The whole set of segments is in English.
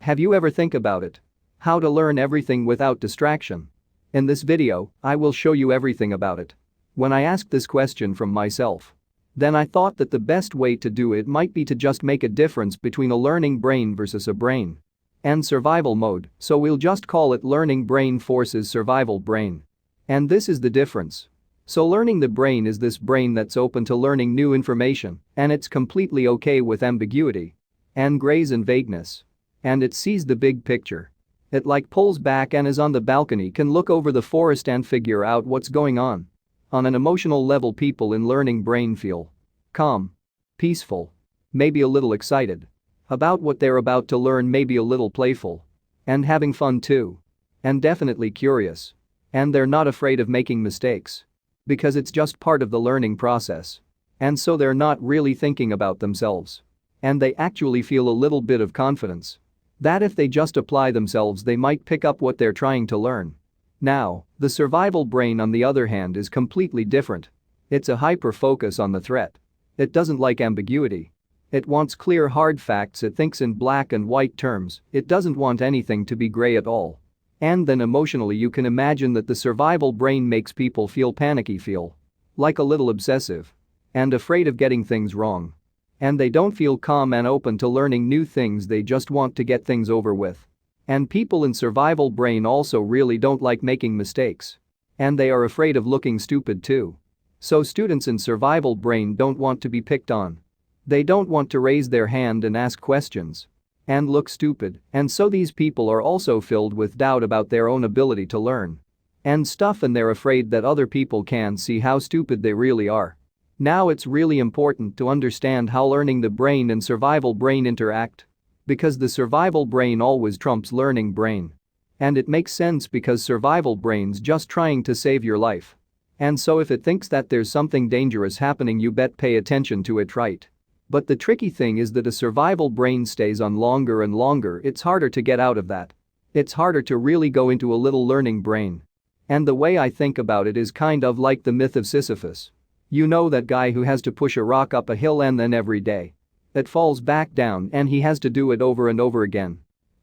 Have you ever think about it? How to learn everything without distraction? In this video, I will show you everything about it. When I asked this question from myself, then I thought that the best way to do it might be to just make a difference between a learning brain versus a brain and survival mode, so we'll just call it learning brain versus survival brain. And this is the difference. So learning the brain is this brain that's open to learning new information, and it's completely okay with ambiguity and grays and vagueness. And it sees the big picture. It like pulls back and is on the balcony, can look over the forest and figure out what's going on. On an emotional level, people in learning brain feel calm, peaceful, maybe a little excited about what they're about to learn, maybe a little playful and having fun too, and definitely curious. And they're not afraid of making mistakes because it's just part of the learning process. And so they're not really thinking about themselves. And they actually feel a little bit of confidence that if they just apply themselves, they might pick up what they're trying to learn. Now, the survival brain, on the other hand, is completely different. It's a hyper-focus on the threat. It doesn't like ambiguity. It wants clear, hard facts. It thinks in black and white terms. It doesn't want anything to be gray at all. And then emotionally, you can imagine that the survival brain makes people feel panicky, feel like a little obsessive and afraid of getting things wrong. And they don't feel calm and open to learning new things, they just want to get things over with. And people in survival brain also really don't like making mistakes. And they are afraid of looking stupid too. So students in survival brain don't want to be picked on. They don't want to raise their hand and ask questions and look stupid, and so these people are also filled with doubt about their own ability to learn and stuff, and they're afraid that other people can see how stupid they really are. Now it's really important to understand how learning the brain and survival brain interact, because the survival brain always trumps learning brain. And it makes sense because survival brain's just trying to save your life. And so if it thinks that there's something dangerous happening, you bet pay attention to it, right? But the tricky thing is that a survival brain stays on longer and longer. It's harder to get out of that. It's harder to really go into a little learning brain. And the way I think about it is kind of like the myth of Sisyphus. You know, that guy who has to push a rock up a hill and then every day it falls back down and he has to do it over and over again.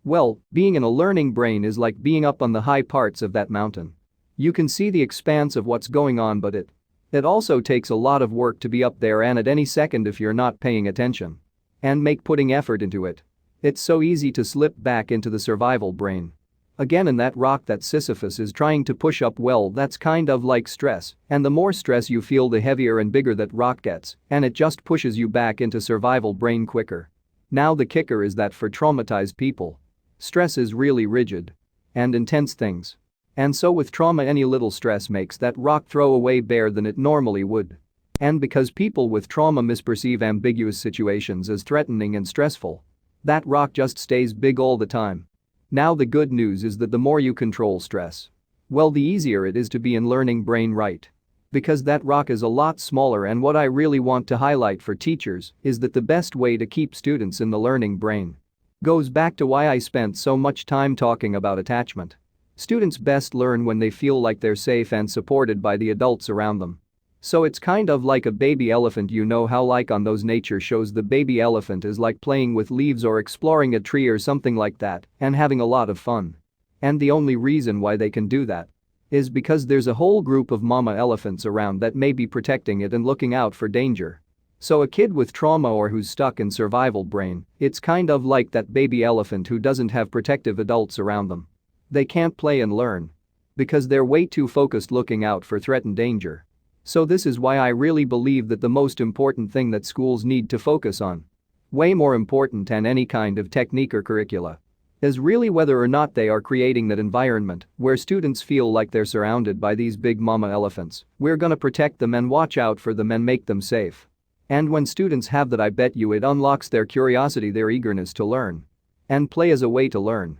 Well, being in a learning brain is like being up on the high parts of that mountain. You can see the expanse of what's going on, but it also takes a lot of work to be up there, and at any second, if you're not paying attention and putting effort into it, it's so easy to slip back into the survival brain. Again, in that rock that Sisyphus is trying to push up, well, that's kind of like stress, and the more stress you feel, the heavier and bigger that rock gets, and it just pushes you back into survival brain quicker. Now the kicker is that for traumatized people, stress is really rigid and intense things. And so with trauma, any little stress makes that rock throw away bare than it normally would. And because people with trauma misperceive ambiguous situations as threatening and stressful, that rock just stays big all the time. Now the good news is that the more you control stress, well, the easier it is to be in learning brain, right? Because that rock is a lot smaller. And what I really want to highlight for teachers is that the best way to keep students in the learning brain goes back to why I spent so much time talking about attachment. Students best learn when they feel like they're safe and supported by the adults around them. So it's kind of like a baby elephant. You know how like on those nature shows the baby elephant is like playing with leaves or exploring a tree or something like that and having a lot of fun. And the only reason why they can do that is because there's a whole group of mama elephants around that may be protecting it and looking out for danger. So a kid with trauma or who's stuck in survival brain, it's kind of like that baby elephant who doesn't have protective adults around them. They can't play and learn because they're way too focused looking out for threat and danger. So this is why I really believe that the most important thing that schools need to focus on, way more important than any kind of technique or curricula, is really whether or not they are creating that environment where students feel like they're surrounded by these big mama elephants. We're gonna protect them and watch out for them and make them safe. And when students have that, I bet you it unlocks their curiosity, their eagerness to learn and play as a way to learn.